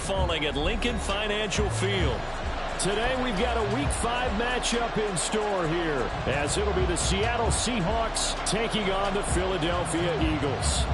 falling at Lincoln Financial Field. Today we've got a Week 5 matchup in store here, as it'll be the Seattle Seahawks taking on the Philadelphia Eagles.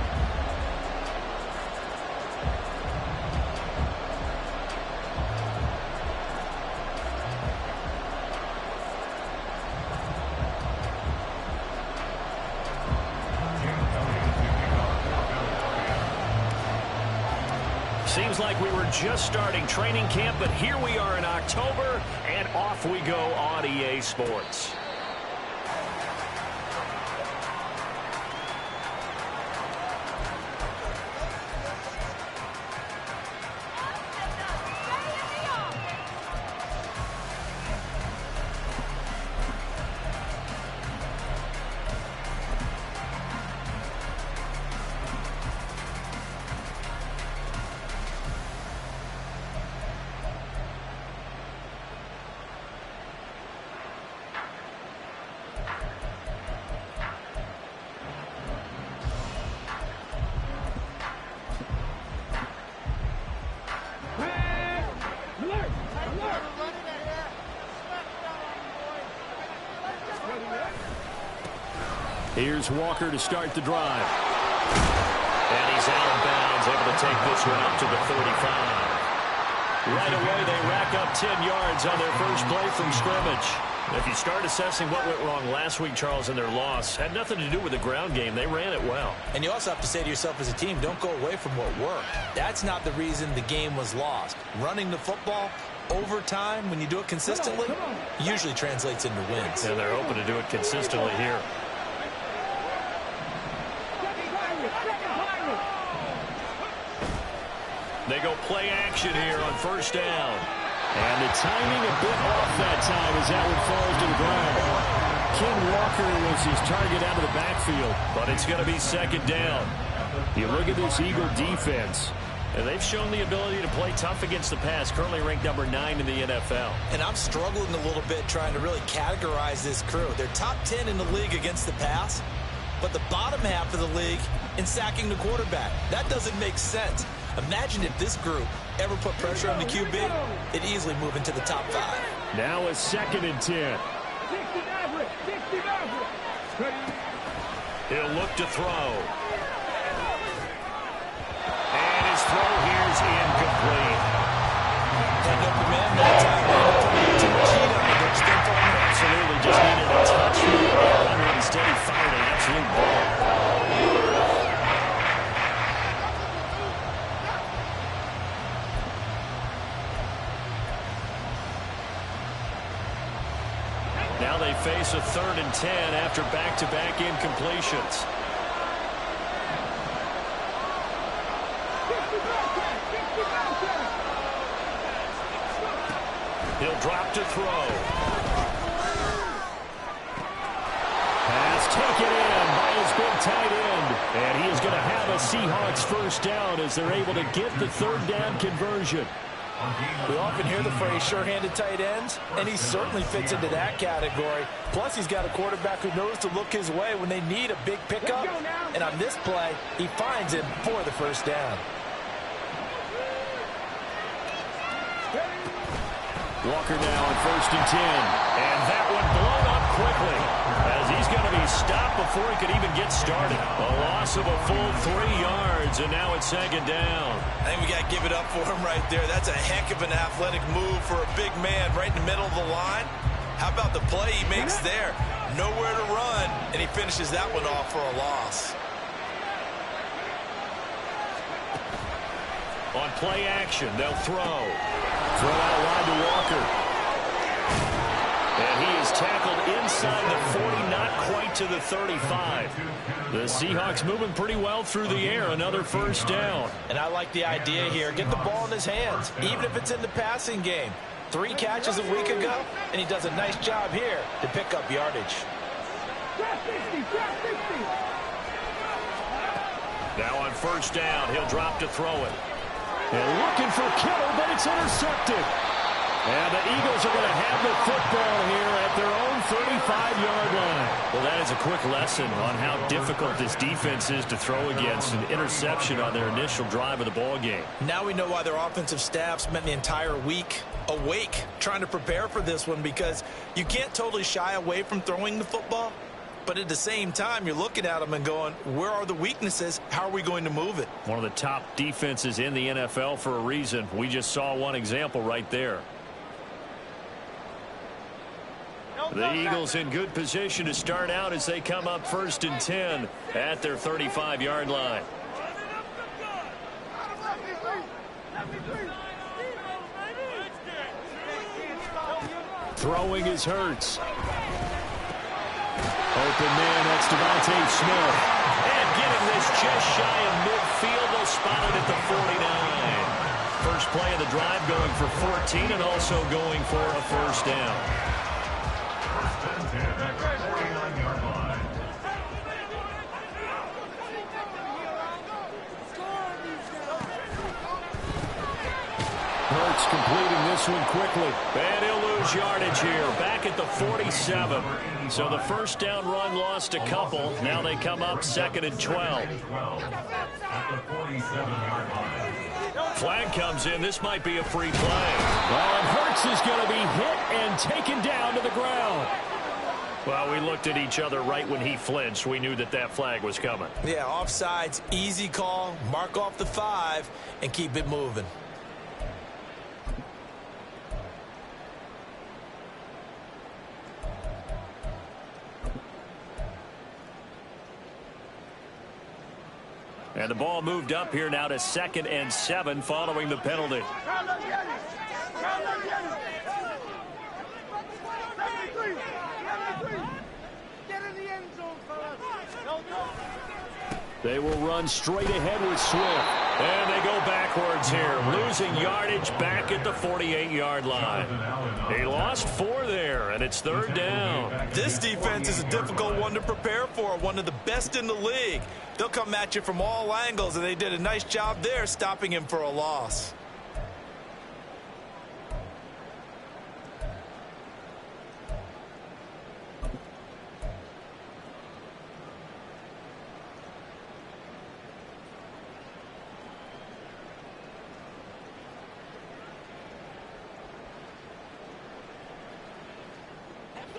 Seems like we were just starting training camp, but here we are in October, and off we go on EA Sports. Here's Walker to start the drive. And he's out of bounds, able to take this one up to the 35. Right away, they rack up 10 yards on their first play from scrimmage. If you start assessing what went wrong last week, Charles, in their loss, had nothing to do with the ground game. They ran it well. And you also have to say to yourself as a team, don't go away from what worked. That's not the reason the game was lost. Running the football over time, when you do it consistently, usually translates into wins. And they're hoping to do it consistently here. They go play action here on first down. And the timing a bit off that time as that one falls to the ground. Ken Walker was his target out of the backfield, but it's going to be second down. You look at this Eagle defense, and they've shown the ability to play tough against the pass, currently ranked number 9 in the NFL. And I'm struggling a little bit trying to really categorize this crew. They're top 10 in the league against the pass, but the bottom half of the league in sacking the quarterback. That doesn't make sense. Imagine if this group ever put pressure on the QB, it'd easily move into the top 5. Now a 2nd and 10. He'll look to throw. And his throw here is incomplete. End up the man that time. To cheat on it. Absolutely just needed a touch from the ball under it. Instead he fired an absolute ball. Now they face a 3rd and 10 after back-to-back incompletions. He'll drop to throw. Pass taken in by his big tight end. And he is going to have a Seahawks first down as they're able to get the 3rd down conversion. We often hear the phrase sure-handed tight ends, and he certainly fits into that category. Plus, he's got a quarterback who knows to look his way when they need a big pickup. And on this play, he finds him for the first down. Walker now on 1st and 10. And that one blown up quickly as he's going to be stopped before he could even get started. A loss of a full 3 yards, and now it's 2nd down. I think we got to give it up for him right there. That's a heck of an athletic move for a big man right in the middle of the line. How about the play he makes there? Nowhere to run, and he finishes that one off for a loss. On play action, they'll throw. Throw out wide to Walker. And he is tackled inside the 40, not quite to the 35. The Seahawks moving pretty well through the air. Another first down. And I like the idea here. Get the ball in his hands, even if it's in the passing game. 3 catches a week ago, and he does a nice job here to pick up yardage. Now on first down, he'll drop to throw it. And looking for Kittle, but it's intercepted. And the Eagles are going to have the football here at their own 35-yard line. Well, that is a quick lesson on how difficult this defense is to throw against. An interception on their initial drive of the ball game. Now we know why their offensive staff spent the entire week awake trying to prepare for this one, because you can't totally shy away from throwing the football. But at the same time, you're looking at them and going, where are the weaknesses? How are we going to move it? One of the top defenses in the NFL for a reason. We just saw one example right there. The Eagles in good position to start out as they come up 1st and 10 at their 35-yard line. Throwing is Hurts. Open man, that's Devontae Smith. And getting this just shy of midfield. They'll spot it at the 49. First play of the drive going for 14 and also going for a first down. Hurts completing this one quickly. And he'll lose yardage here. Back at the 47. So the first down run lost a couple. Now they come up 2nd and 12. Flag comes in. This might be a free play. Well, and Hurts is going to be hit and taken down to the ground. Well, we looked at each other right when he flinched. We knew that that flag was coming. Yeah, offsides, easy call. Mark off the 5 and keep it moving. And the ball moved up here now to 2nd and 7 following the penalty. They will run straight ahead with Swift. And they go backwards here, losing yardage back at the 48-yard line. They lost 4 there, and it's 3rd down. This defense is a difficult one to prepare for, one of the best in the league. They'll come at you from all angles, and they did a nice job there stopping him for a loss.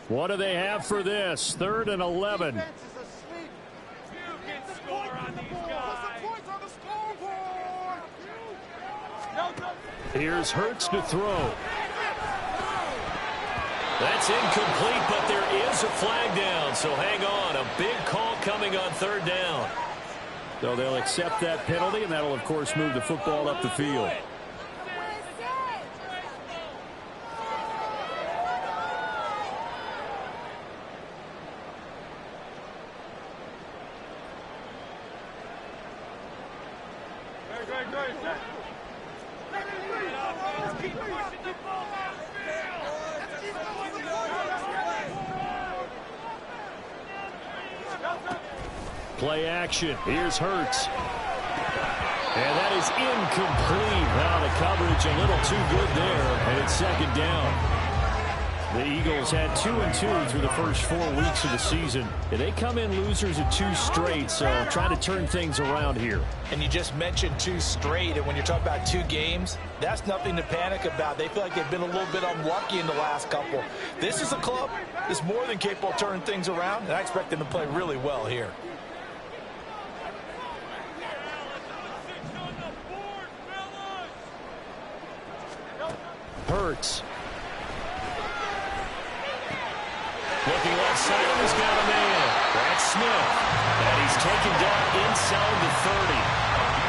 What do they have for this? 3rd and 11. Here's Hurts to throw. That's incomplete, but there is a flag down, so hang on. A big call coming on 3rd down. So they'll accept that penalty, and that'll, of course, move the football up the field. Play action. Here's Hurts. And that is incomplete. Now the coverage a little too good there, and it's 2nd down. The Eagles had 2-2 through the first 4 weeks of the season. And they come in losers of 2 straight, so trying to turn things around here. And you just mentioned 2 straight, and when you're talking about 2 games, that's nothing to panic about. They feel like they've been a little bit unlucky in the last couple. This is a club that's more than capable of turning things around, and I expect them to play really well here. Hurts. Looking left side, and he's got a man. That's Smith. And he's taken down inside the 30.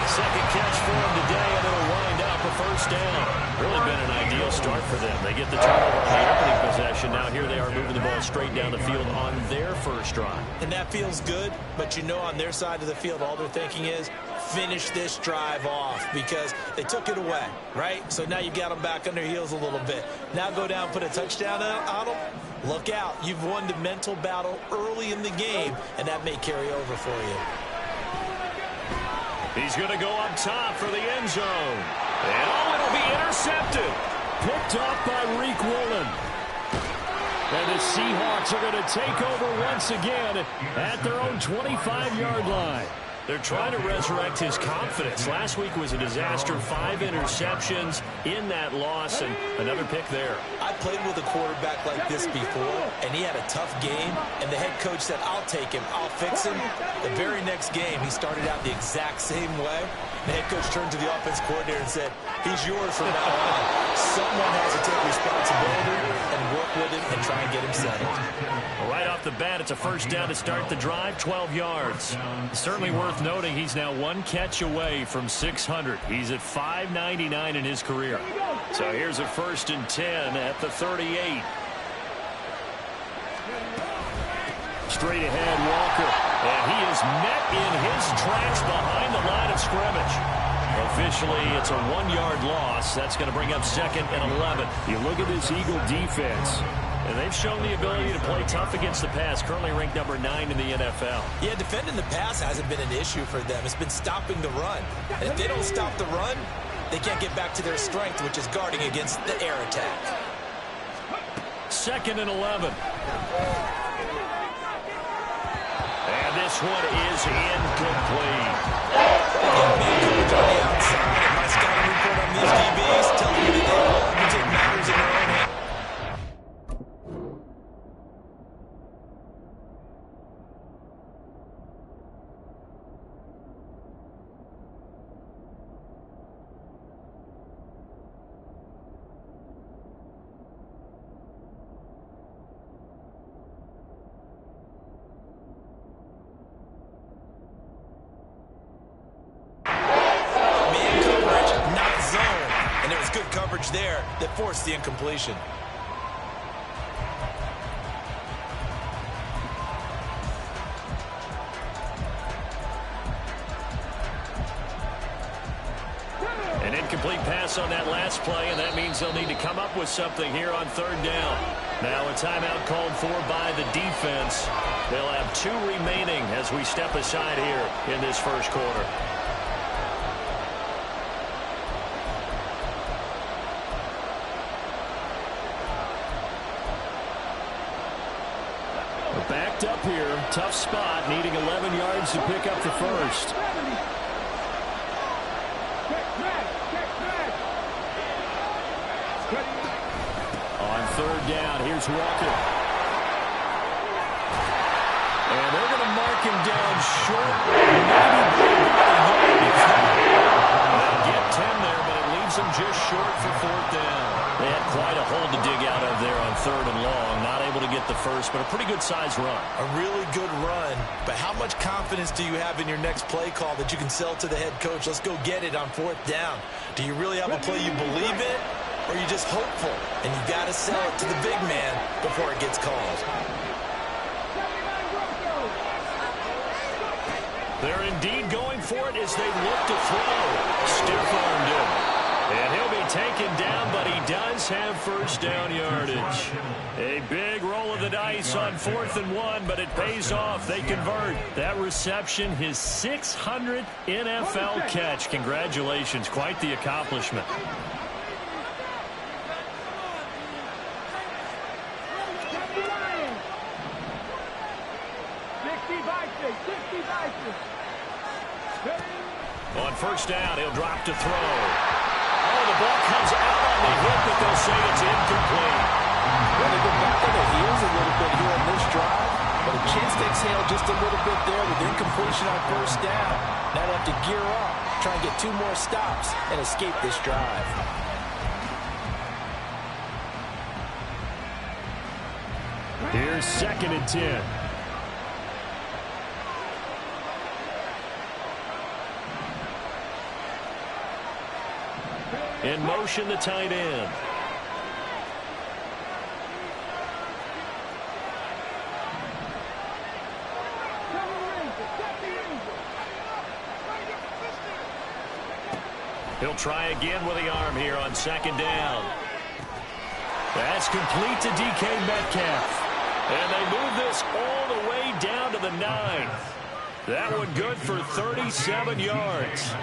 Second catch for him today, and it'll wind up a first down. Really been an ideal start for them. They get the turnover on the opening possession. Now here they are moving the ball straight down the field on their first drive. And that feels good, but you know on their side of the field, all they're thinking is finish this drive off because they took it away, right? So now you've got them back on their heels a little bit. Now go down, put a touchdown on them. Look out. You've won the mental battle early in the game, and that may carry over for you. He's going to go up top for the end zone. And it'll be intercepted. Picked picked off by Reek Woolen. And the Seahawks are going to take over once again at their own 25-yard line. They're trying to resurrect his confidence. Last week was a disaster. 5 interceptions in that loss, and another pick there. I played with a quarterback like this before, and he had a tough game, and the head coach said, I'll take him, I'll fix him. The very next game, he started out the exact same way. The head coach turned to the offense coordinator and said, he's yours from now on. Someone has to take responsibility and work with him and try and get him settled. Right off the bat, it's a first down to start the drive, 12 yards. Certainly worth noting he's now 1 catch away from 600. He's at 599 in his career. So here's a 1st and 10 at the 38. Straight ahead, Walker. And he is met in his tracks behind the line of scrimmage. Officially, it's a 1-yard loss. That's going to bring up 2nd and 11. You look at this Eagle defense, and they've shown the ability to play tough against the pass, currently ranked number 9 in the NFL. Yeah, defending the pass hasn't been an issue for them. It's been stopping the run. And if they don't stop the run, they can't get back to their strength, which is guarding against the air attack. 2nd and 11. And this one is incomplete. Man coverage on the outside, and my scouting report on these DBs tells me that they love to take matters in their own hands. There that forced the incompletion. An incomplete pass on that last play, and that means they'll need to come up with something here on 3rd down. Now a timeout called for by the defense. They'll have 2 remaining as we step aside here in this first quarter. Backed up here, tough spot, needing 11 yards to pick up the first. On 3rd down, here's Walker. And they're going to mark him down short. They'll get 10 there, but it leaves him just short for 4th down. They had quite a hole to dig out of there on 3rd and long. Not able to get the first, but a pretty good-sized run. A really good run, but how much confidence do you have in your next play call that you can sell to the head coach? Let's go get it on 4th down. Do you really have a play you believe in, or are you just hopeful? And you got to sell it to the big man before it gets called. They're indeed going for it as they look to throw. Stiff-armed him. And he'll be taken down, but he does have 1st down yardage. A big roll of the dice on 4th and 1, but it pays off. They convert. That reception, his 600th NFL catch. Congratulations. Quite the accomplishment. On 1st down, he'll drop to throw. Oh, the ball comes out on the hip, but they'll say it's incomplete. Well, they go back on their heels a little bit here on this drive, but a chance to exhale just a little bit there with incompletion on 1st down. Now they have to gear up, try and get 2 more stops and escape this drive. Here's 2nd and 10. In motion, the tight end. He'll try again with the arm here on 2nd down. That's complete to DK Metcalf. And they move this all the way down to the 9th. That one good for 37 yards.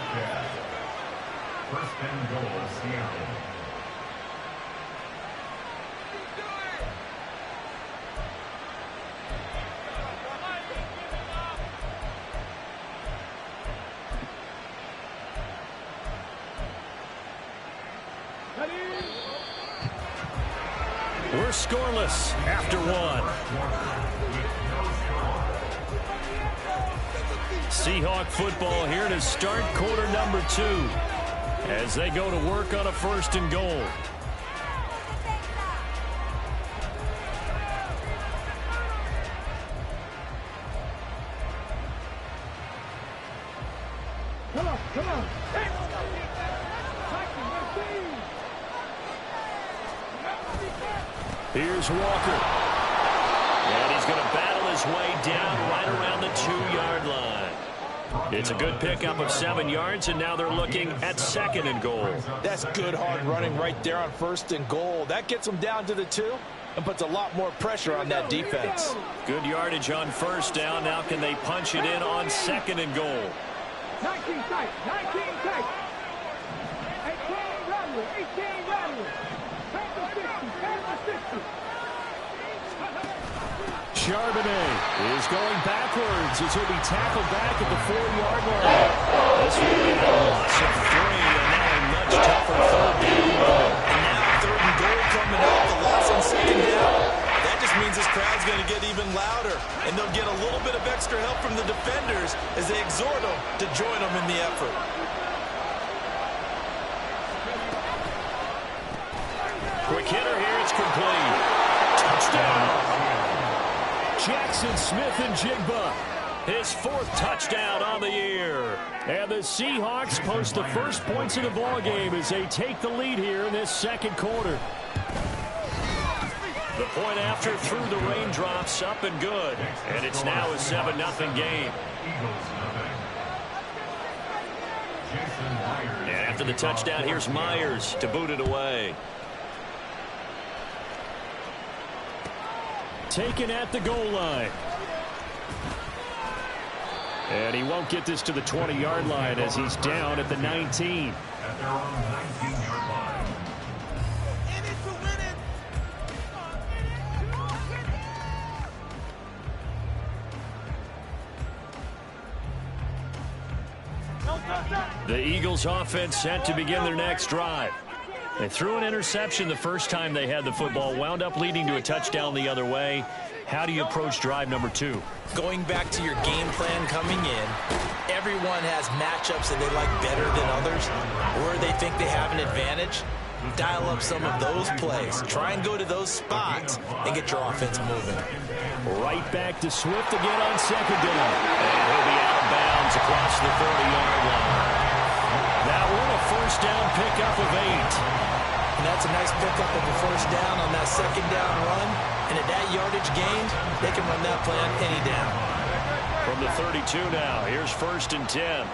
We're scoreless after one. Seahawk football here to start quarter number 2 as they go to work on a 1st and goal. Come on. Here's Walker. And he's going to battle his way down right around the 2-yard line. It's a good pickup of 7 yards, and now they're looking at 2nd and goal. That's good hard running right there on 1st and goal. That gets them down to the 2 and puts a lot more pressure on that defense. Good yardage on 1st down. Now can they punch it in on 2nd and goal? 19 tight. 18 rattler. Pass the 60. Charbonnet is going backwards as he'll be tackled back at the 4-yard line. This will be a loss of 3, and now a much tougher 3rd down. And now 3rd and goal coming up. The loss on 2nd down. That just means this crowd's going to get even louder, and they'll get a little bit of extra help from the defenders as they exhort them to join them in the effort. Quick hitter here. It's complete. Touchdown. Jackson Smith-Njigba, his 4th touchdown on the year. And the Seahawks post the first points of the ballgame as they take the lead here in this 2nd quarter. The point after through the raindrops, up and good. And it's now a 7-0 game. And after the touchdown, here's Myers to boot it away. Taken at the goal line. And he won't get this to the 20-yard line as he's down at the 19. At their own 19-yard line. In it to win it. The Eagles offense set to begin their next drive. They threw an interception the first time they had the football, wound up leading to a touchdown the other way. How do you approach drive number 2? Going back to your game plan coming in, everyone has matchups that they like better than others, or they think they have an advantage. Dial up some of those plays. Try and go to those spots and get your offense moving. Right back to Swift again on 2nd down. And he'll be out of bounds across the 40-yard line. That one a 1st down pickup of 8. And that's a nice pickup of a 1st down on that 2nd down run. And at that yardage gained, they can run that play on any down. From the 32 now, here's 1st and 10.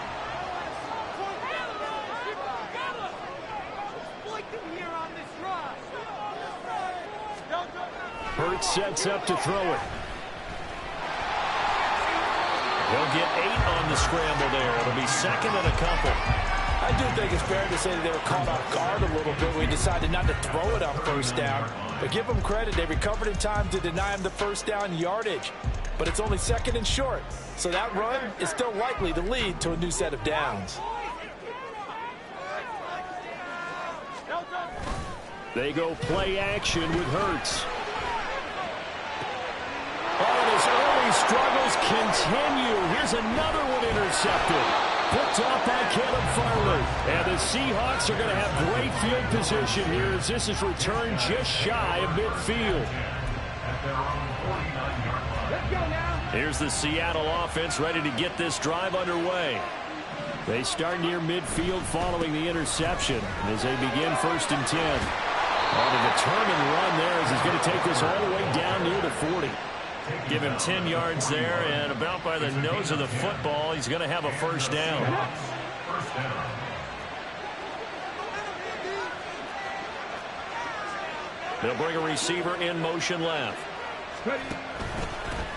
Hurts sets up to throw it. He'll get 8 on the scramble there. It'll be 2nd and a couple. I do think it's fair to say that they were caught off guard a little bit when we decided not to throw it on 1st down. But give them credit. They recovered in time to deny him the 1st down yardage. But it's only 2nd and short. So that run is still likely to lead to a new set of downs. They go play action with Hurts. Oh, and his early struggles continue. Here's another one intercepted. Picked off by Caleb Farley. And the Seahawks are going to have great field position here as this is returned just shy of midfield. Here's the Seattle offense ready to get this drive underway. They start near midfield following the interception as they begin 1st and 10. On a determined run there as he's going to take this all the way down near the 40. Give him 10 yards there, and about by the nose of the football, he's going to have a 1st down. They'll bring a receiver in motion left.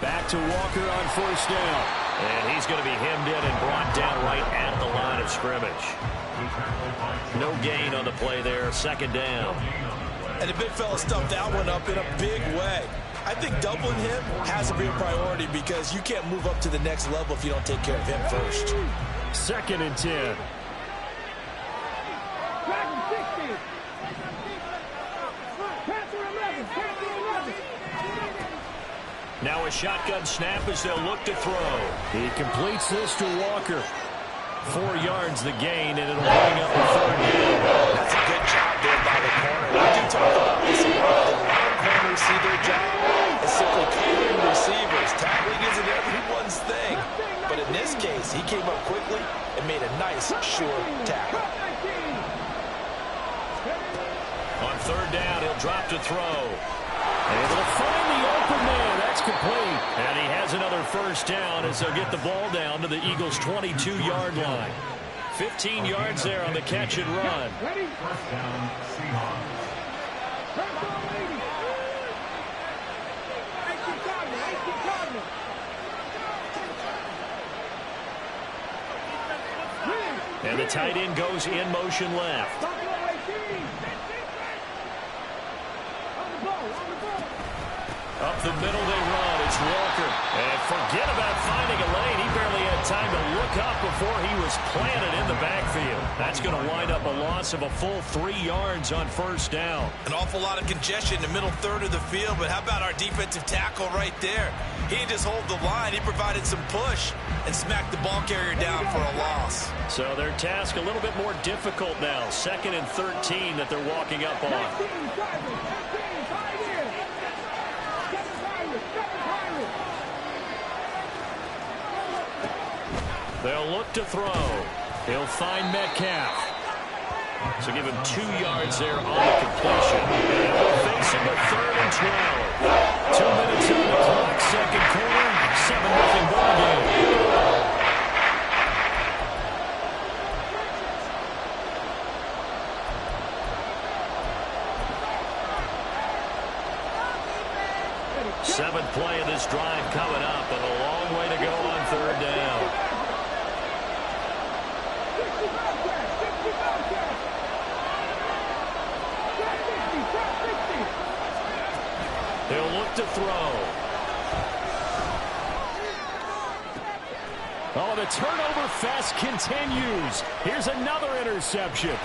Back to Walker on 1st down. And he's going to be hemmed in and brought down right at the line of scrimmage. No gain on the play there, 2nd down. And the big fella stuffed that one up in a big way. I think doubling him has to be a priority because you can't move up to the next level if you don't take care of him first. 2nd and 10. Now a shotgun snap as they'll look to throw. He completes this to Walker. 4 yards the gain, and it'll bring up the 3rd down. That's a good job there by the corner. We do talk about this a lot. A lot of corners see their job as simply covering receivers. Tackling isn't everyone's thing. But in this case, he came up quickly and made a nice, sure tackle. On 3rd down, he'll drop to throw. And they'll find the open man. That's complete. And he has another 1st down as they'll get the ball down to the Eagles' 22-yard line. 15 yards there on the catch and run. Ready? First down, Seahawks. Press on, ladies. 18 Cardinal, 18 Cardinal. And the tight end goes in motion left. Buffalo 18. On the ball, on the ball. Up the middle they run. It's Walker. And forget about finding a lane. He barely had time to look up before he was planted in the backfield. That's going to wind up a loss of a full 3 yards on 1st down. An awful lot of congestion in the middle third of the field, but how about our defensive tackle right there? He didn't just hold the line. He provided some push and smacked the ball carrier down for a loss. So their task a little bit more difficult now. 2nd and 13 that they're walking up on. 19, driving, 19, right here. 7 Pirates, 7 Pirates. They'll look to throw. He'll find Metcalf. So give him 2 yards there on the completion. And we're facing a 3rd and 12. 2 minutes on the clock, 2nd quarter, 7-0 ball game. Seventh play of this drive coming up, and a long way to go on 3rd down. 60 Bobcats, 60 Bobcats. 60. He'll look to throw. Oh, the turnover fest continues. Here's another interception.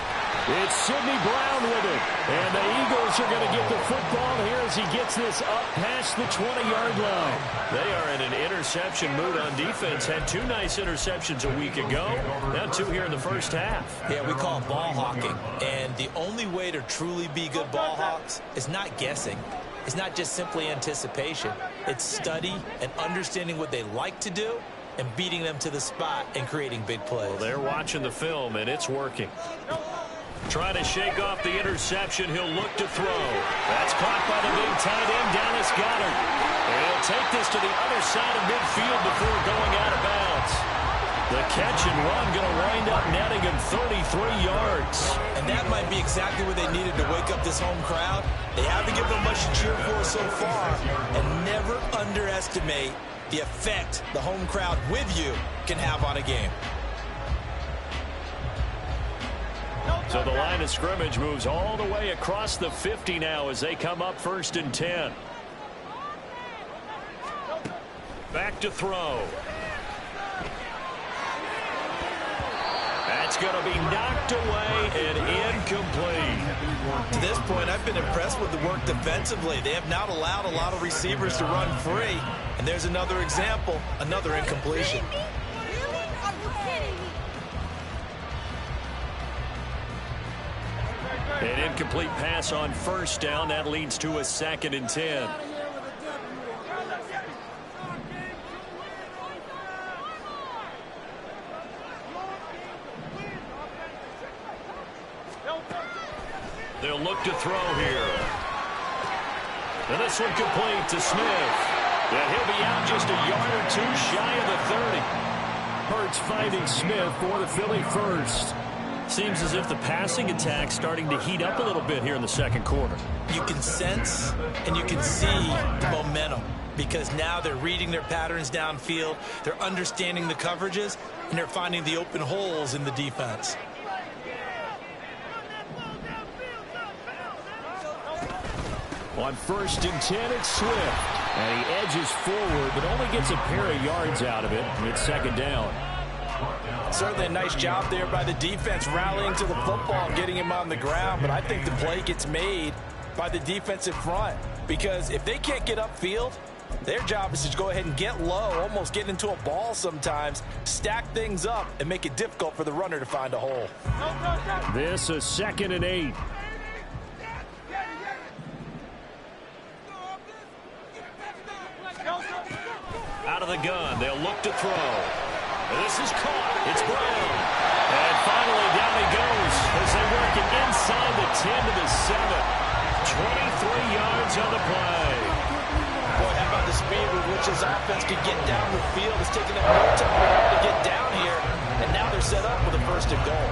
It's Sidney Brown with it. And the Eagles are going to get the football here as he gets this up past the 20-yard line. They are in an interception mood on defense. Had 2 nice interceptions a week ago. Now 2 here in the 1st half. Yeah, we call it ball hawking. And the only way to truly be good ball hawks is not guessing. It's not just simply anticipation. It's study and understanding what they like to do and beating them to the spot and creating big plays. Well, they're watching the film, and it's working. Trying to shake off the interception. He'll look to throw. That's caught by the big tight end, Dallas Goedert. And he'll take this to the other side of midfield before going out of bounds. The catch and run going to wind up netting him 33 yards. And that might be exactly what they needed to wake up this home crowd. They haven't given them much to cheer for so far. And never underestimate the effect the home crowd with you can have on a game. So the line of scrimmage moves all the way across the 50 now as they come up 1st and 10. Back to throw. That's going to be knocked away and incomplete. To this point, I've been impressed with the work defensively. They have not allowed a lot of receivers to run free. And there's another example, another incompletion. An incomplete pass on 1st down. That leads to a 2nd and 10. They'll look to throw here. And this one complete to Smith. And he'll be out just a yard or 2 shy of the 30. Hurts finding Smith for the Philly first. Seems as if the passing attack's starting to heat up a little bit here in the 2nd quarter. You can sense and you can see the momentum because now they're reading their patterns downfield, they're understanding the coverages, and they're finding the open holes in the defense. On 1st and 10, it's Swift. And he edges forward, but only gets a pair of yards out of it. It's 2nd down. Certainly a nice job there by the defense rallying to the football and getting him on the ground. But I think the play gets made by the defensive front because if they can't get upfield, Their job is to go ahead and get low, almost get into a ball sometimes, stack things up, and make it difficult for the runner to find a hole. This is 2nd and 8. Out of the gun, they'll look to throw. This is caught. It's Brown. And finally down he goes as they work it inside the 10 to the 7. 23 yards on the play. Boy, how about the speed with which his offense could get down the field? It's taking them no time to get down here, and now they're set up with a 1st and goal.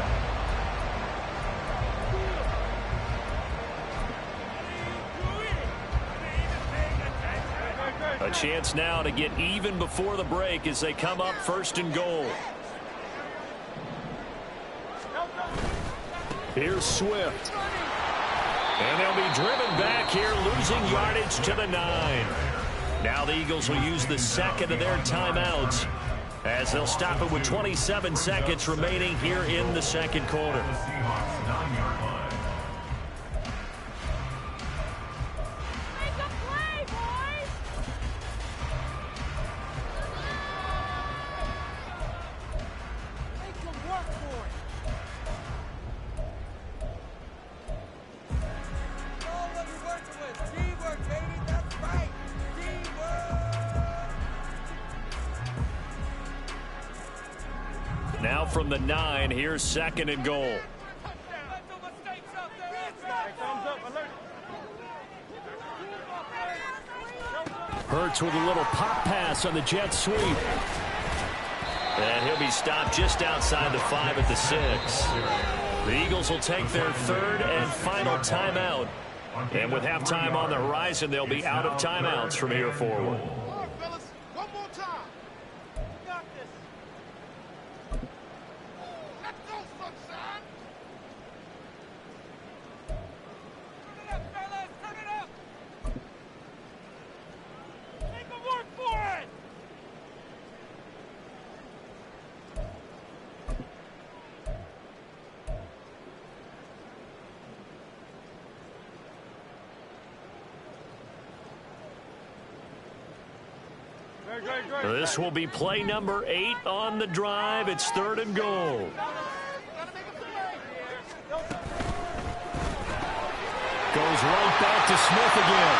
A chance now to get even before the break as they come up 1st and goal. Here's Swift. And they'll be driven back here, losing yardage to the 9. Now the Eagles will use the 2nd of their timeouts as they'll stop it with 27 seconds remaining here in the 2nd quarter. Seahawks 9-yard line. Now from the 9, here's 2nd and goal. Hurts with a little pop pass on the jet sweep. And he'll be stopped just outside the 5 at the 6. The Eagles will take their 3rd and final timeout. And with halftime on the horizon, they'll be out of timeouts from here forward. This will be play number 8 on the drive. It's 3rd and goal. Goes right back to Smith again.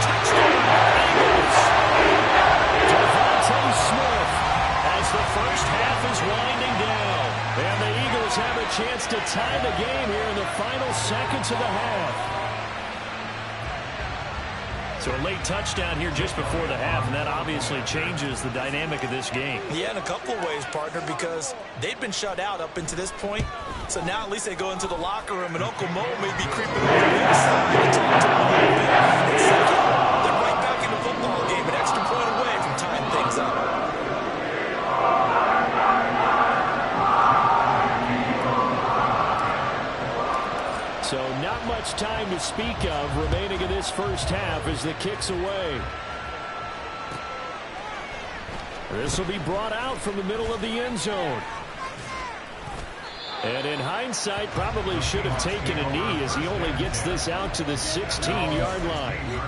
Touchdown, Eagles. Devontae Smith as the first half is winding down. And the Eagles have a chance to tie the game here in the final seconds of the half. So a late touchdown here just before the half, and that obviously changes the dynamic of this game. Yeah, in a couple of ways, partner, because they've been shut out up until this point. So now at least they go into the locker room, and Uncle Mo may be creeping over the inside to talk to them a little bit. And second, they're right back in the football game, an extra point away from tying things up. So not much time to speak of remaining in this first half as the kick's away. This will be brought out from the middle of the end zone. And in hindsight, probably should have taken a knee as he only gets this out to the 16-yard line.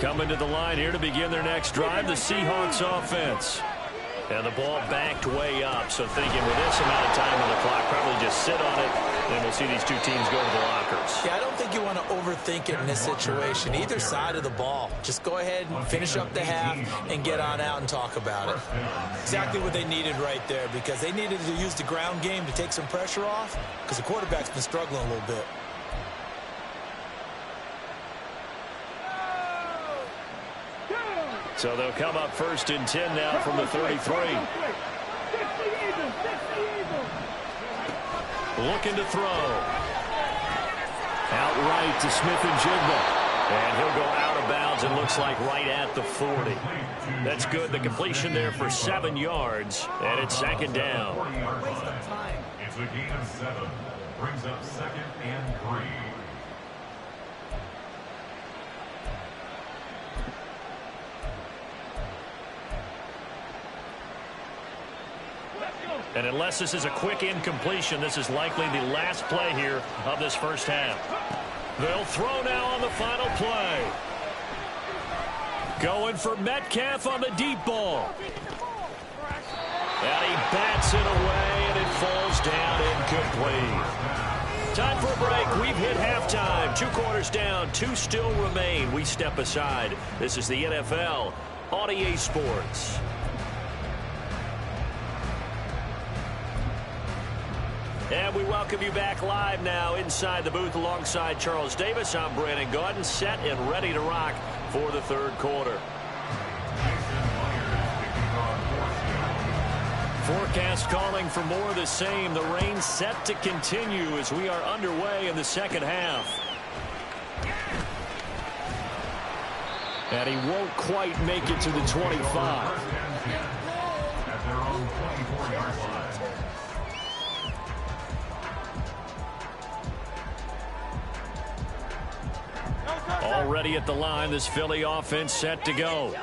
Coming to the line here to begin their next drive, the Seahawks offense. And the ball backed way up, so thinking with this amount of time on the clock, probably just sit on it, and we'll see these two teams go to the lockers. Yeah, I don't think you want to overthink it in this situation, either side of the ball. Just go ahead and finish up the half and get on out and talk about it. Exactly what they needed right there, because they needed to use the ground game to take some pressure off, because the quarterback's been struggling a little bit. So they'll come up 1st and 10 now from the 33. Looking to throw. Outright to Smith-Njigba. And he'll go out of bounds, it looks like right at the 40. That's good. The completion there for 7 yards. And it's 2nd down. It's a gain of 7. Brings up 2nd and 3. And unless this is a quick incompletion, this is likely the last play here of this first half. They'll throw now on the final play. Going for Metcalf on the deep ball. And he bats it away, and it falls down incomplete. Time for a break. We've hit halftime. 2 quarters down, 2 still remain. We step aside. This is the NFL on EA Sports. And we welcome you back live now inside the booth alongside Charles Davis. I'm Brandon Gaudin, set and ready to rock for the third quarter. Forecast calling for more of the same. The rain set to continue as we are underway in the second half. And he won't quite make it to the 25. At their own 24-yard line. Already at the line, this Philly offense set to go.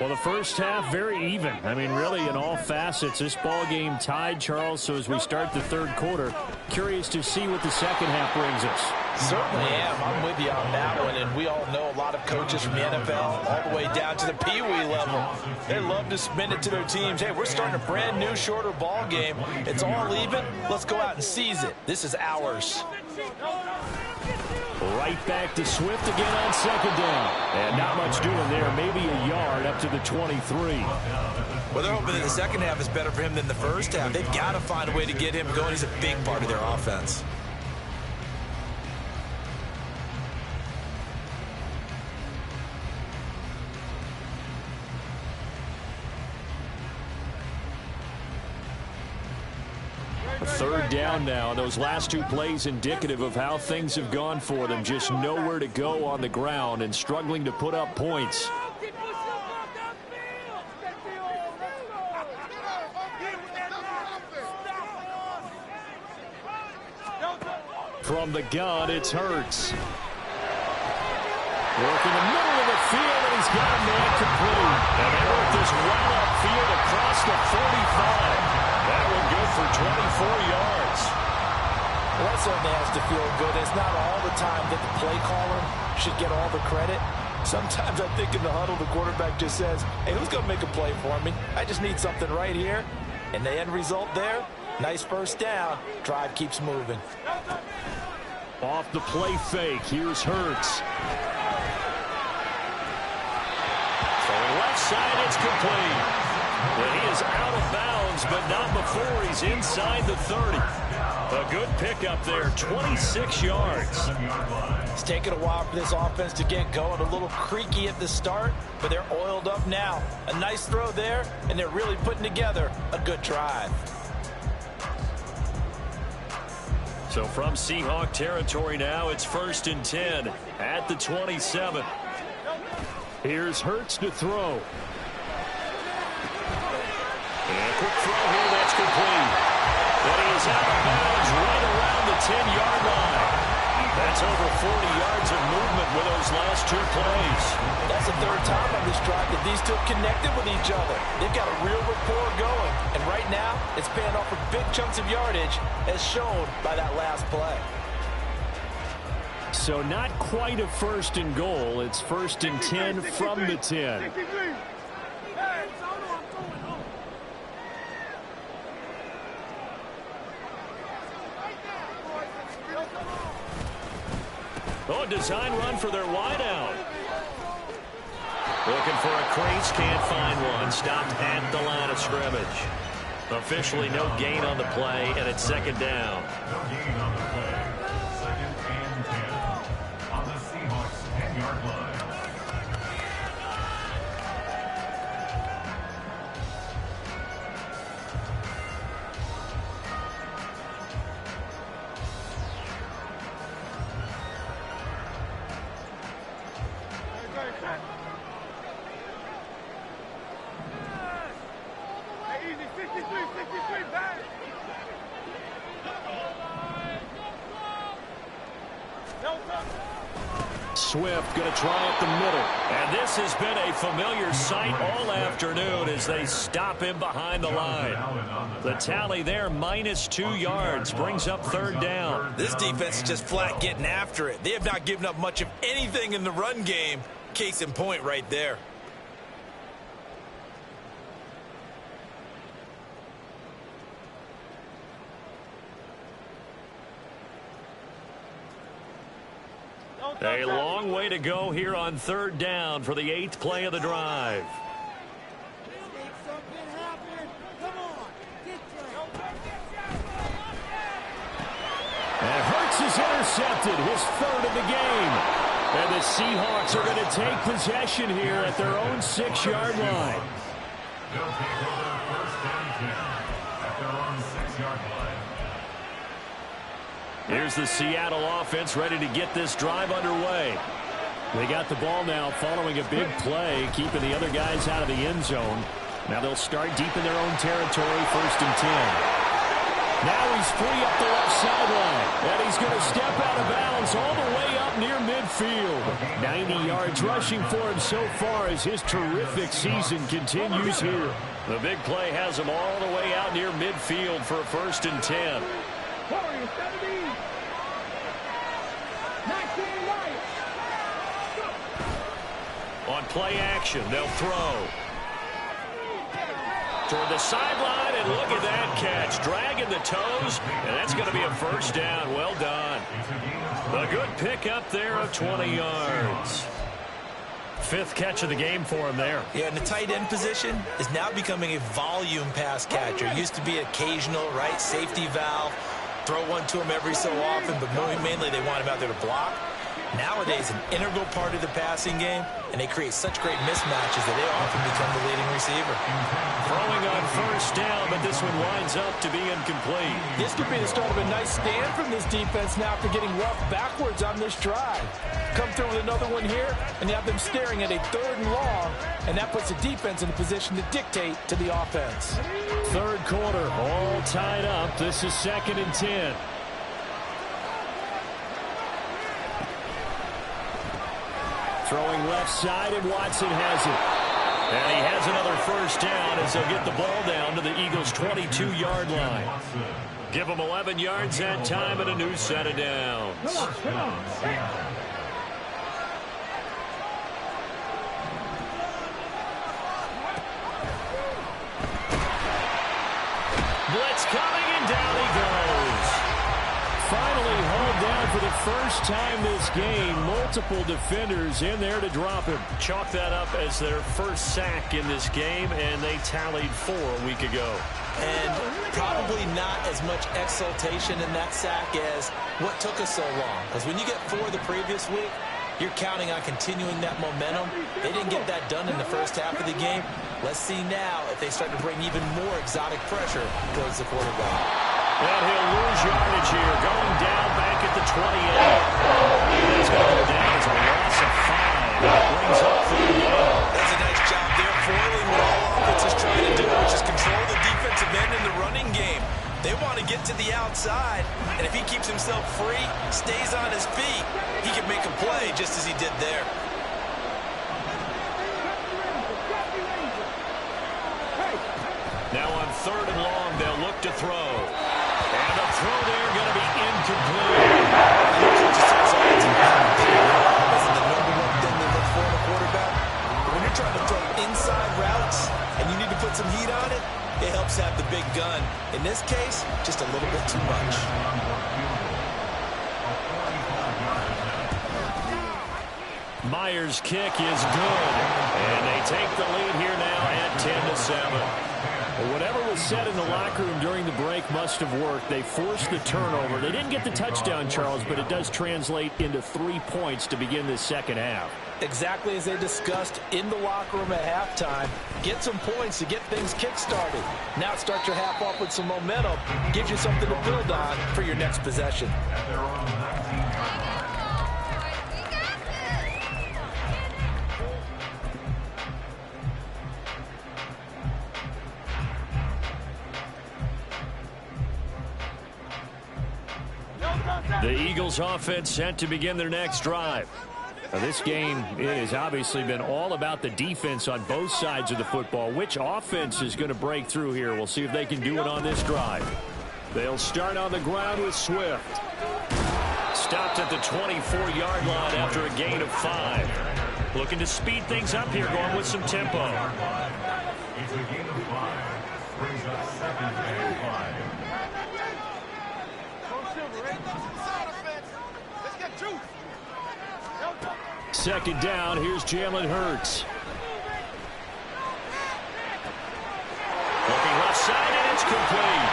Well, the first half, very even. I mean, really, in all facets, this ball game tied, Charles. So as we start the third quarter, curious to see what the second half brings us. Certainly am. I'm with you on that one. And we all know a lot of coaches from the NFL all the way down to the Pee Wee level. They love to spin it to their teams. Hey, we're starting a brand new, shorter ball game. It's all even. Let's go out and seize it. This is ours. Right back to Swift again on second down. And not much doing there. Maybe a yard up to the 23. Well, they're hoping that the second half is better for him than the first half. They've got to find a way to get him going. He's a big part of their offense. Third down now. Those last 2 plays indicative of how things have gone for them. Just nowhere to go on the ground and struggling to put up points. From the gun, it's Hurts. Working the middle of the field, and he's got a man complete. And they work this well upfield across the 45. That one good for 24 yards. Well, that certainly has to feel good. It's not all the time that the play caller should get all the credit. Sometimes I think in the huddle, the quarterback just says, hey, who's going to make a play for me? I just need something right here. And the end result there, nice first down. Drive keeps moving. Off the play fake, here's Hurts. So left side, it's complete. And he is out of bounds, but not before he's inside the 30. A good pickup there, 26 yards. It's taken a while for this offense to get going. A little creaky at the start, but they're oiled up now. A nice throw there, and they're really putting together a good drive. So from Seahawk territory now, it's 1st and 10 at the 27. Here's Hurts to throw. And a quick throw here, that's complete. And he is out of bounds right around the 10-yard line. That's over 40 yards of movement with those last 2 plays. That's the 3rd time on this drive that these two connected with each other. They've got a real rapport going. And right now, it's paying off for big chunks of yardage, as shown by that last play. So not quite a 1st and goal. It's 1st and 10 from the 10. Oh, design run for their wideout. Looking for a crease, can't find one. Stopped at the line of scrimmage. Officially no gain on the play, and it's 2nd down. No gain on the play. 2nd and 10 on the Seahawks 10-yard line. Swift going to try up the middle. And this has been a familiar sight all afternoon as they stop him behind the line. The tally there, -2 yards, brings up 3rd down. This defense is just flat getting after it. They have not given up much of anything in the run game. Case in point right there. A long way to go here on 3rd down for the 8th play of the drive. And Hurts is intercepted, his 3rd of the game. And the Seahawks are going to take possession here at their own 6-yard line. They'll take over 1st and 10 at their own 6-yard line. Here's the Seattle offense ready to get this drive underway. They got the ball now following a big play, keeping the other guys out of the end zone. Now they'll start deep in their own territory, 1st and 10. Now he's free up the left sideline, and he's going to step out of bounds all the way up near midfield. 90 yards rushing for him so far as his terrific season continues here. The big play has him all the way out near midfield for a 1st and 10. 17. 19 right. On play action, they'll throw. Toward the sideline, and look at that catch. Dragging the toes, and that's going to be a 1st down. Well done. A good pickup there of 20 yards. 5th catch of the game for him there. Yeah, and the tight end position is now becoming a volume pass catcher. Used to be occasional, right, safety valve. Throw one to him every so often, but mainly they want him out there to block. Nowadays, an integral part of the passing game, and they create such great mismatches that they often become the leading receiver. Throwing on 1st down, but this one winds up to be incomplete. This could be the start of a nice stand from this defense now after getting roughed backwards on this drive. Come through with another one here, and you have them staring at a 3rd and long, and that puts the defense in a position to dictate to the offense. 3rd quarter, all tied up. This is 2nd and 10. Throwing left side, and Watson has it. And he has another 1st down as they'll get the ball down to the Eagles' 22-yard line. Give them 11 yards that time and a new set of downs. Come on. Blitz coming, and down he goes. Finally hauled down for the 1st time this game. Multiple defenders in there to drop him. Chalk that up as their 1st sack in this game, and they tallied 4 a week ago. And probably not as much exultation in that sack as what took us so long. Because when you get 4 the previous week, you're counting on continuing that momentum. They didn't get that done in the 1st half of the game. Let's see now if they start to bring even more exotic pressure towards the quarterback. And he'll lose yardage here, going down back at the 28. That's going to go down as a loss of 5. That brings up 3rd down. That's a nice job there, foiling what all offense is trying to do, which is control the defensive end in the running game. They want to get to the outside, and if he keeps himself free, stays on his feet, he can make a play just as he did there. Now on 3rd and long, they'll look to throw. And the throw there going to be incomplete. Isn't the #1 thing they look for in a quarterback? When you're trying to throw inside routes and you need to put some heat on it, it helps have the big gun. In this case, just a little bit too much. Myers' kick is good. And they take the lead here now at 10-7. Well, whatever was said in the locker room during the break must have worked. They forced the turnover. They didn't get the touchdown, Charles, but it does translate into 3 points to begin this 2nd half. Exactly as they discussed in the locker room at halftime. Get some points to get things kick-started. Now start your half off with some momentum. Gives you something to build on for your next possession. The Eagles offense set to begin their next drive. Now, this game has obviously been all about the defense on both sides of the football. Which offense is going to break through here? We'll see if they can do it on this drive. They'll start on the ground with Swift. Stopped at the 24-yard line after a gain of 5. Looking to speed things up here, going with some tempo. It's a gain of 5. Brings up 2nd and 5. Second down, here's Jalen Hurts. Looking left side, and it's complete.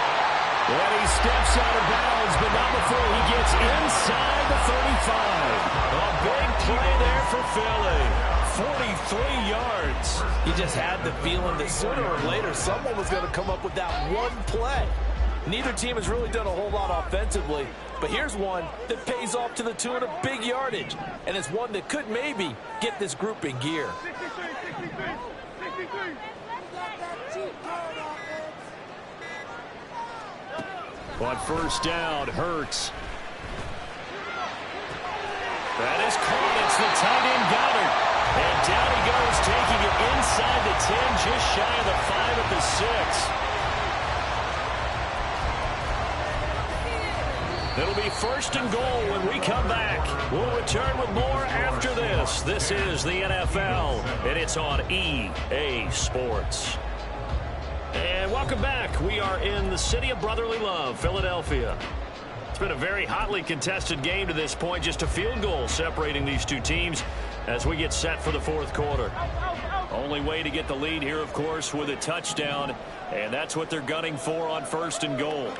And he steps out of bounds, but not before he gets inside the 35. A big play there for Philly. 43 yards. You just had the feeling that sooner or later someone was going to come up with that one play. Neither team has really done a whole lot offensively, but here's one that pays off to the tune of big yardage, and it's one that could maybe get this group in gear. 63. On first down, Hurts. That is caught. It's the tight end Goddard. And down he goes, taking it inside the 10, just shy of the 5 at the 6. It'll be first and goal when we come back. We'll return with more after this. This is the NFL, and it's on EA Sports. And welcome back. We are in the city of brotherly love, Philadelphia. It's been a very hotly contested game to this point. Just a field goal separating these two teams as we get set for the fourth quarter. Only way to get the lead here, of course, with a touchdown. And that's what they're gunning for on first and goal.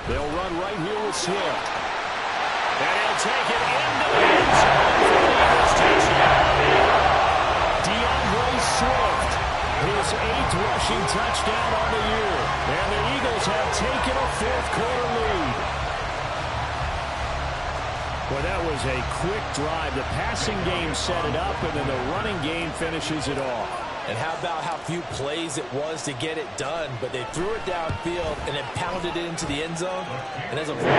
They'll run right here with Swift. And he'll take it into the end zone for the Eagles touchdown. DeAndre Swift, his 8th rushing touchdown on the year. And the Eagles have taken a fourth quarter lead. Well, that was a quick drive. The passing game set it up, and then the running game finishes it off. And how about how few plays it was to get it done, but they threw it downfield and then pounded it into the end zone. And as a when they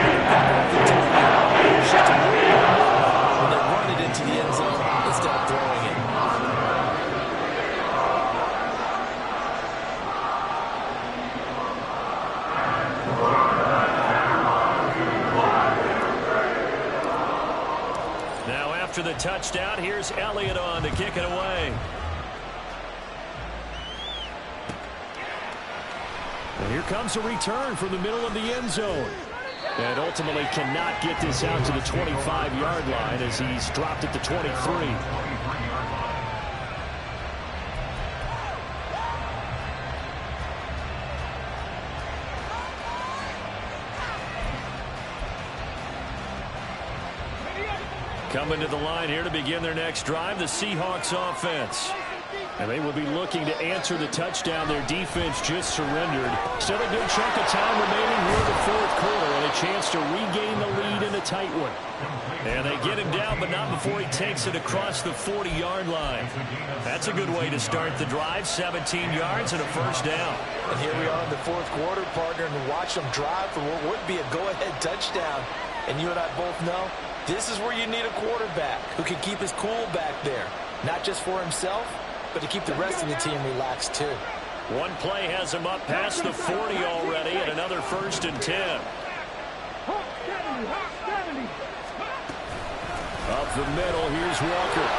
run it into the end zone instead of throwing it. Now after the touchdown, here's Elliott on to kick it away. And here comes a return from the middle of the end zone. And ultimately cannot get this out to the 25-yard line as he's dropped at the 23. Coming to the line here to begin their next drive, the Seahawks offense. And they will be looking to answer the touchdown. Their defense just surrendered. Still a good chunk of time remaining here in the fourth quarter and a chance to regain the lead in a tight one. And they get him down, but not before he takes it across the 40-yard line. That's a good way to start the drive. 17 yards and a first down. And here we are in the fourth quarter, partner, and watch them drive for what would be a go-ahead touchdown. And you and I both know this is where you need a quarterback who can keep his cool back there. Not just for himself, but to keep the rest of the team relaxed too. One play has him up past the 40 already, and another first and 10. Up the middle, here's Walker.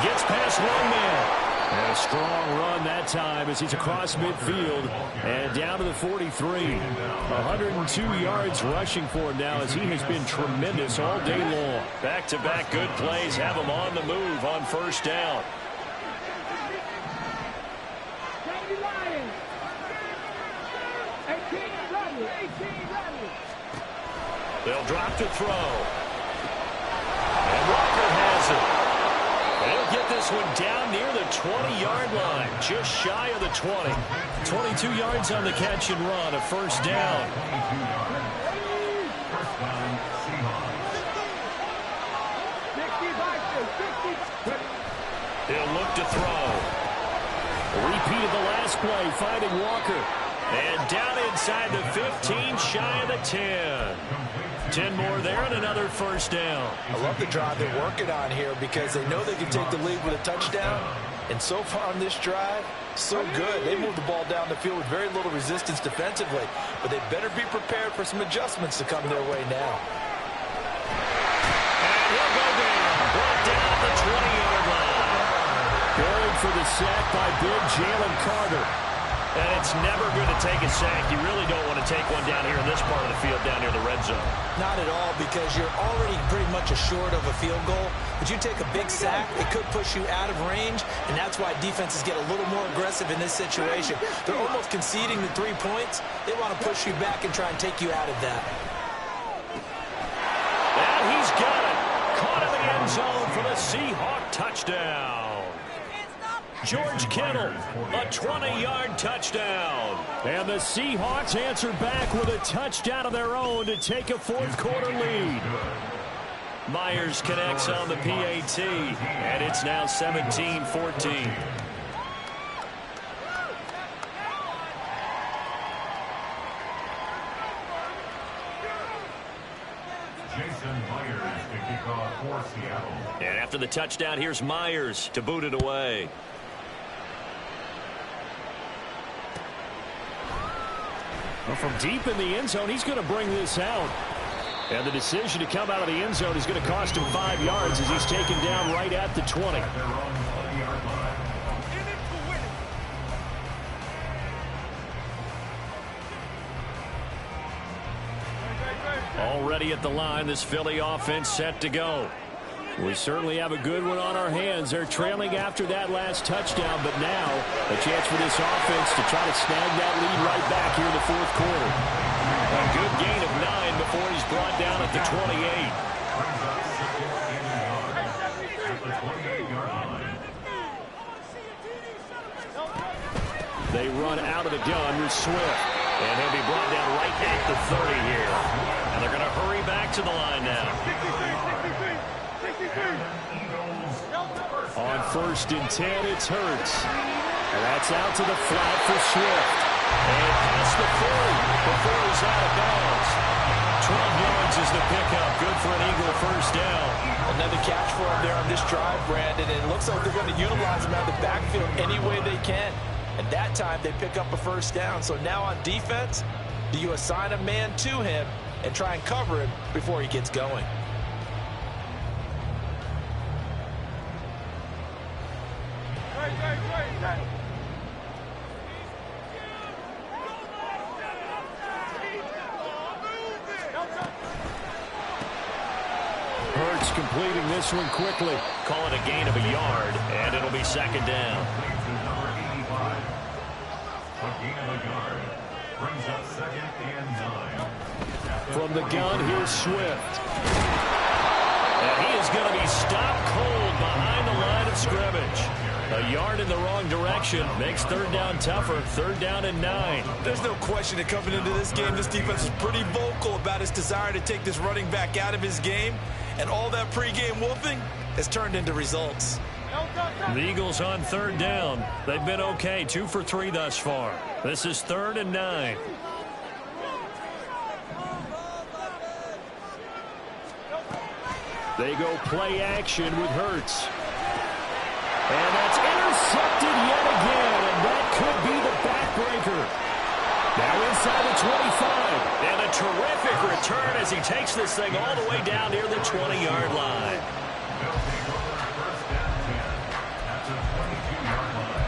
Gets past one man. And a strong run that time as he's across midfield and down to the 43. 102 yards rushing for him now as he has been tremendous all day long. Back-to-back good plays have him on the move on first down. They'll drop to throw. And Walker has it. They'll get this one down near the 20-yard line, just shy of the 20. 22 yards on the catch and run, a first down. He'll look to throw. A repeat of the last play, finding Walker. And down inside the 15, shy of the 10. 10 more there and another first down. I love the drive they're working on here because they know they can take the lead with a touchdown. And so far on this drive, so good. They moved the ball down the field with very little resistance defensively. But they better be prepared for some adjustments to come their way now. And he'll go down. Brought down at the 20-yard line. Going for the sack by big Jalen Carter. And it's never good to take a sack. You really don't want to take one down here in this part of the field, down near the red zone. Not at all, because you're already pretty much assured of a field goal. But you take a big sack, it could push you out of range, and that's why defenses get a little more aggressive in this situation. They're almost conceding the 3 points. They want to push you back and try and take you out of that. And he's got it. Caught in the end zone for the Seahawk touchdown. George Kittle, a 20-yard touchdown. And the Seahawks answer back with a touchdown of their own to take a fourth-quarter lead. Myers connects on the PAT, and it's now 17-14. Jason Myers to kick off for Seattle. And after the touchdown, here's Myers to boot it away. Well, from deep in the end zone, he's going to bring this out. And the decision to come out of the end zone is going to cost him 5 yards as he's taken down right at the 20. At their own 20-yard line. Already at the line, this Philly offense set to go. We certainly have a good one on our hands. They're trailing after that last touchdown, but now a chance for this offense to try to snag that lead right back here in the fourth quarter. A good gain of 9 before he's brought down at the 28. Brings up second and 9 at the 28-yard line. They run out of the gun with Swift, and he'll be brought down right at the 30 here. And they're going to hurry back to the line now. On 1st and 10, it's Hurts. And that's out to the flat for Swift. And past the 40 before he's out of bounds. 12 yards is the pickup. Good for an Eagle first down. Another catch for him there on this drive, Brandon. And it looks like they're going to utilize him out of the backfield any way they can. And that time they pick up a first down. So now on defense, do you assign a man to him and try and cover him before he gets going? Hurts completing this one quickly. Call it a gain of a yard, and it'll be second down. Number 85. A gain of a yard. Brings up second and 9. From the gun, here's Swift. And he is going to be stopped cold behind the line of scrimmage. A yard in the wrong direction makes third down tougher. Third down and 9. There's no question that coming into this game, this defense is pretty vocal about its desire to take this running back out of his game. And all that pregame wolfing has turned into results. The Eagles on third down. They've been okay, 2 for 3 thus far. This is 3rd and 9. They go play action with Hurts. And that's intercepted yet again, and that could be the backbreaker. Now inside the 25. And a terrific return as he takes this thing all the way down near the 20-yard line. They'll take over first and 10 at the 22-yard line.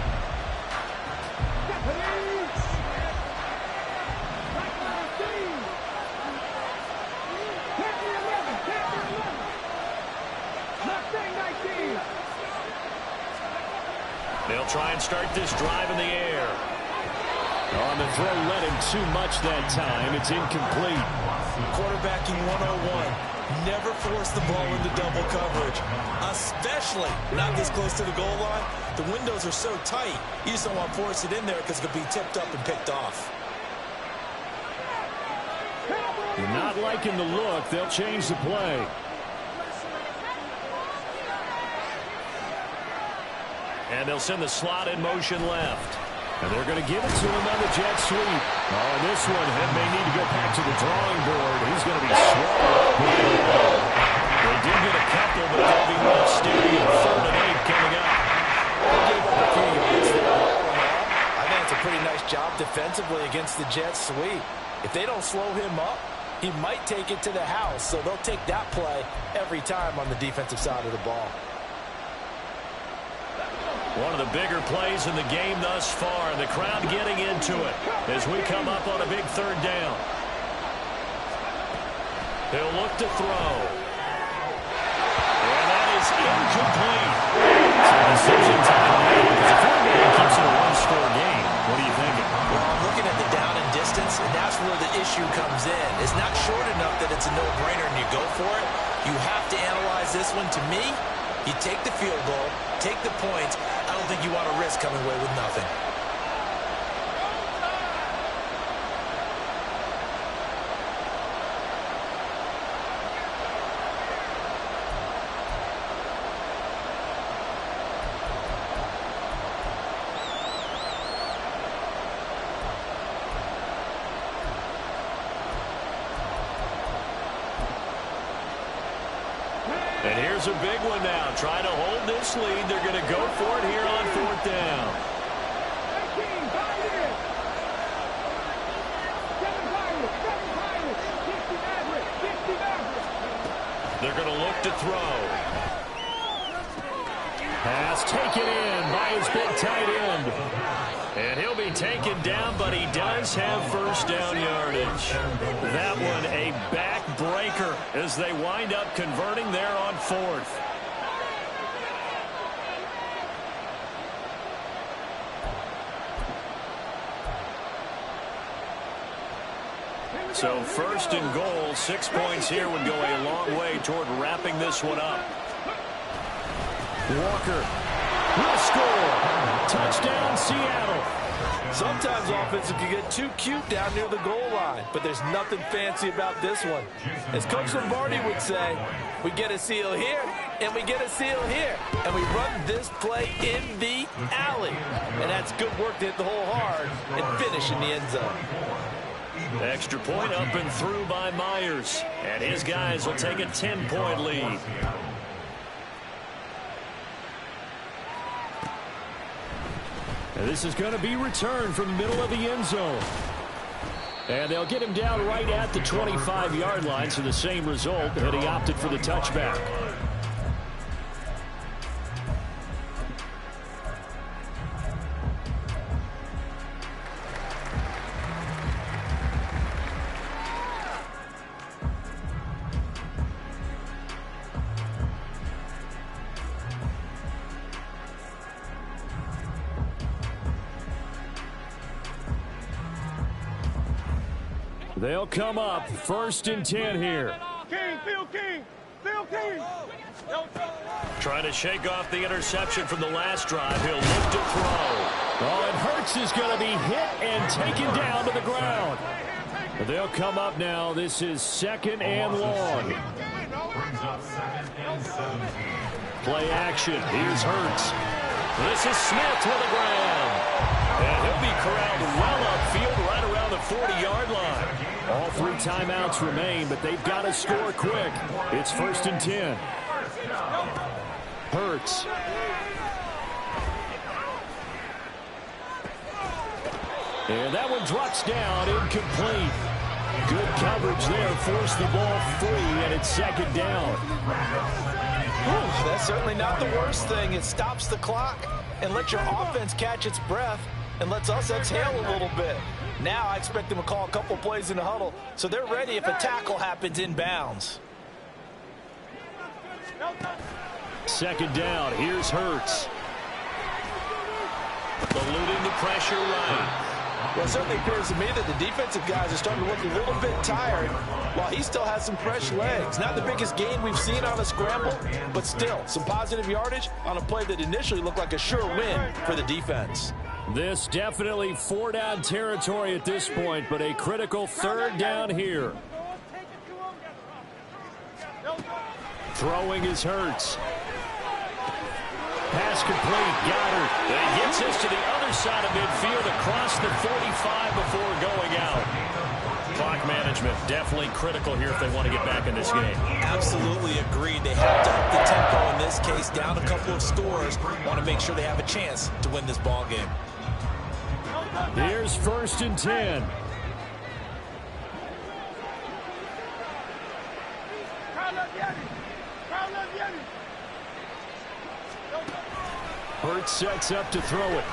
They'll try and start this drive in the air. On the throw, led him too much that time. It's incomplete. Quarterbacking 101. Never force the ball into double coverage, especially not this close to the goal line. The windows are so tight, you just don't want to force it in there because it could be tipped up and picked off. Not liking the look. They'll change the play. And they'll send the slot in motion left. And they're going to give it to him on the jet sweep. Oh, and this one, he may need to go back to the drawing board. He's going to be swallowed. They did get a couple, but they'll be left standing in 3rd and 8 coming up. They gave up a few yards there. I think it's a pretty nice job defensively against the jet sweep. If they don't slow him up, he might take it to the house. So they'll take that play every time on the defensive side of the ball. One of the bigger plays in the game thus far, and the crowd getting into it as we come up on a big 3rd down. He'll look to throw. And that is incomplete. So decision time made. The 4th down keeps it a 1-score game. What are you thinking? Well, I'm looking at the down and distance, and that's where the issue comes in. It's not short enough that it's a no-brainer and you go for it. You have to analyze this one. To me, you take the field goal, take the points. I don't think you want to risk coming away with nothing. And here's a big one now. Trying to hold this lead. They're going to go for it here on 4th down. 18, 5 years. 7 Pirates, 7 Pirates, 60 Mavericks, 60 Mavericks. They're going to look to throw. Pass taken in by his big tight end. And he'll be taken down, but he does have 1st down yardage. That one a backbreaker as they wind up converting there on 4th. So 1st and goal, 6 points here would go a long way toward wrapping this one up. Walker will score. Touchdown, Seattle. Sometimes offenses can get too cute down near the goal line, but there's nothing fancy about this one. As Coach Lombardi would say, we get a seal here, and we get a seal here, and we run this play in the alley. And that's good work to hit the hole hard and finish in the end zone. Extra point up and through by Myers, and his guys will take a 10-point lead. And this is going to be returned from the middle of the end zone. And they'll get him down right at the 25-yard line, so the same result, and he opted for the touchback. They'll come up 1st and 10 here. King, Phil King, Phil King. Trying to shake off the interception from the last drive. He'll look to throw. Oh, and Hurts is going to be hit and taken down to the ground. But they'll come up now. This is 2nd and long. Brings up 2nd and 17. Play action. Here's Hurts. This is Smith to the ground. And he'll be corralled well upfield right around the 40-yard line. All 3 timeouts remain, but they've got to score quick. It's 1st and 10. Hurts. And that one drops down, incomplete. Good coverage there, forced the ball free, and it's 2nd down. That's certainly not the worst thing. It stops the clock and lets your offense catch its breath and lets us exhale a little bit. Now I expect them to call a couple plays in the huddle so they're ready if a tackle happens inbounds. 2nd down. Here's Hurts. Eluding the pressure right. Well, it certainly appears to me that the defensive guys are starting to look a little bit tired while he still has some fresh legs. Not the biggest gain we've seen on a scramble, but still some positive yardage on a play that initially looked like a sure win for the defense. This definitely 4-down territory at this point, but a critical 3rd down here. Throwing is Hurts. Pass complete. Goddard. And he gets this to the other side of midfield across the 45 before going out. Clock management definitely critical here if they want to get back in this game. Absolutely agreed. They have to up the tempo in this case, down a couple of scores. Want to make sure they have a chance to win this ball game. Here's 1st and 10. Hurts sets up to throw it.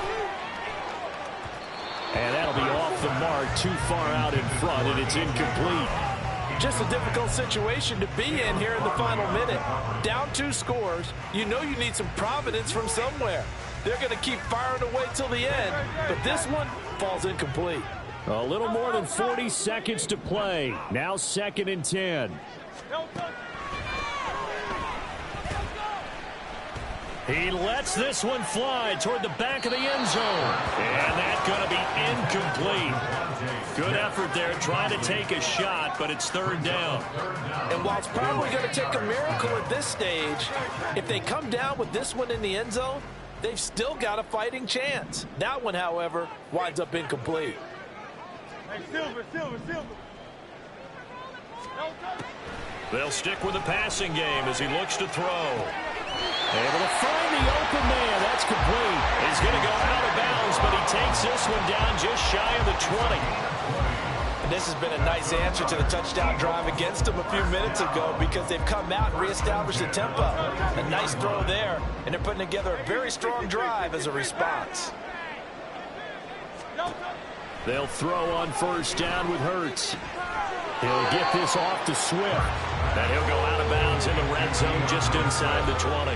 And that'll be off the mark, too far out in front, and it's incomplete. Just a difficult situation to be in here in the final minute. Down 2 scores, you know you need some providence from somewhere. They're going to keep firing away till the end, but this one falls incomplete. A little more than 40 seconds to play. Now 2nd and 10. He lets this one fly toward the back of the end zone. And that's going to be incomplete. Good effort there trying to take a shot, but it's 3rd down. And while it's probably going to take a miracle at this stage, if they come down with this one in the end zone, they've still got a fighting chance. That one, however, winds up incomplete. Silver. They'll stick with the passing game as he looks to throw. Able to find the open man. That's complete. He's going to go out of bounds, but he takes this one down just shy of the 20. And this has been a nice answer to the touchdown drive against them a few minutes ago because they've come out and reestablished the tempo. A nice throw there, and they're putting together a very strong drive as a response. They'll throw on 1st down with Hurts. He'll get this off to Swift. And he'll go out of bounds in the red zone just inside the 20.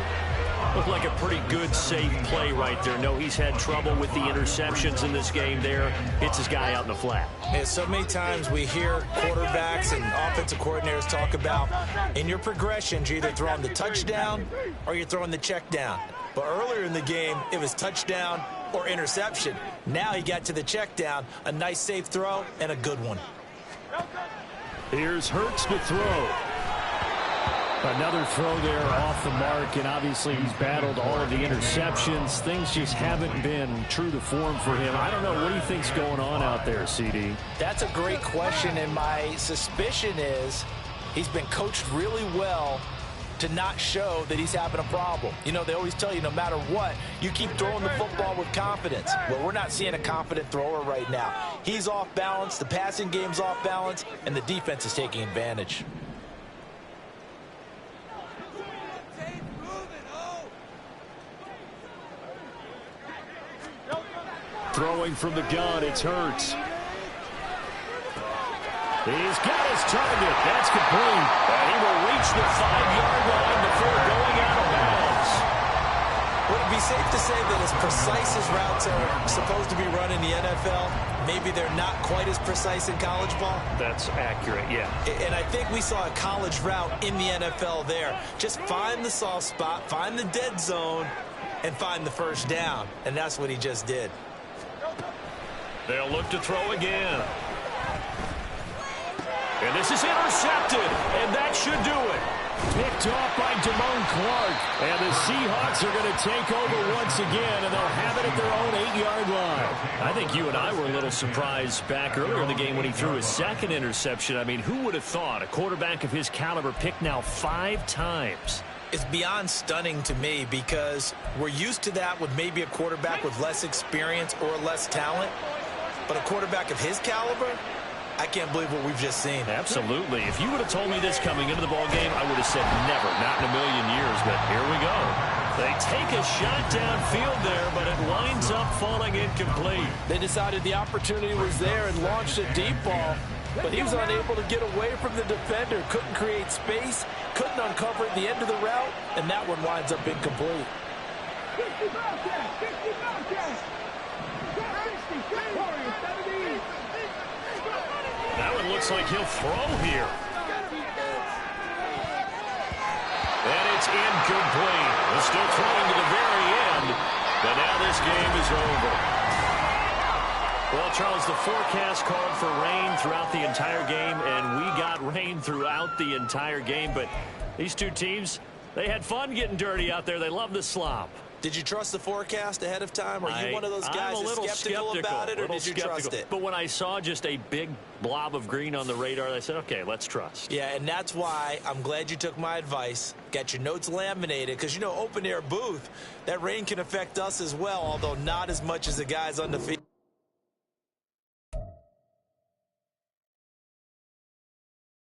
Looked like a pretty good, safe play right there. No, he's had trouble with the interceptions in this game there. Hits his guy out in the flat. And so many times we hear quarterbacks and offensive coordinators talk about in your progressions, you're either throwing the touchdown or you're throwing the check down. But earlier in the game, it was touchdown or interception. Now he got to the check down, a nice safe throw and a good one. Here's Hurts to throw. Another throw there off the mark, and obviously he's battled all of the interceptions. Things just haven't been true to form for him. I don't know. What do you think's going on out there, CD? That's a great question, and my suspicion is he's been coached really well to not show that he's having a problem. You know, they always tell you no matter what, you keep throwing the football with confidence. Well, we're not seeing a confident thrower right now. He's off balance, the passing game's off balance, and the defense is taking advantage. Throwing from the gun, it's Hurts. He's got his target. That's complete. And he will reach the 5-yard line before going out of bounds. Would it be safe to say that as precise as routes are supposed to be run in the NFL, maybe they're not quite as precise in college ball? That's accurate, yeah. And I think we saw a college route in the NFL there. Just find the soft spot, find the dead zone, and find the 1st down. And that's what he just did. They'll look to throw again. And this is intercepted, and that should do it. Picked off by Damone Clark. And the Seahawks are going to take over once again, and they'll have it at their own 8-yard line. I think you and I were a little surprised back earlier in the game when he threw his 2nd interception. I mean, who would have thought a quarterback of his caliber picked now 5 times? It's beyond stunning to me because we're used to that with maybe a quarterback with less experience or less talent. But a quarterback of his caliber, I can't believe what we've just seen. Absolutely. If you would have told me this coming into the ballgame, I would have said never, not in a million years. But here we go. They take a shot downfield there, but it winds up falling incomplete. They decided the opportunity was there and launched a deep ball, but he was unable to get away from the defender. Couldn't create space, couldn't uncover at the end of the route, and that one winds up incomplete. 60 Bobcats, 60 Bobcats. That one looks like he'll throw here. And it's incomplete. They're still throwing to the very end, but now this game is over. Well, Charles, the forecast called for rain throughout the entire game, and we got rain throughout the entire game. But these two teams, they had fun getting dirty out there. They love the slop. Did you trust the forecast ahead of time? Are you one of those guys I'm a little that's skeptical about it, or did you trust it? But when I saw just a big blob of green on the radar, I said, okay, let's trust. Yeah, and that's why I'm glad you took my advice. Got your notes laminated, because, you know, open-air booth, that rain can affect us as well, although not as much as the guys on the field.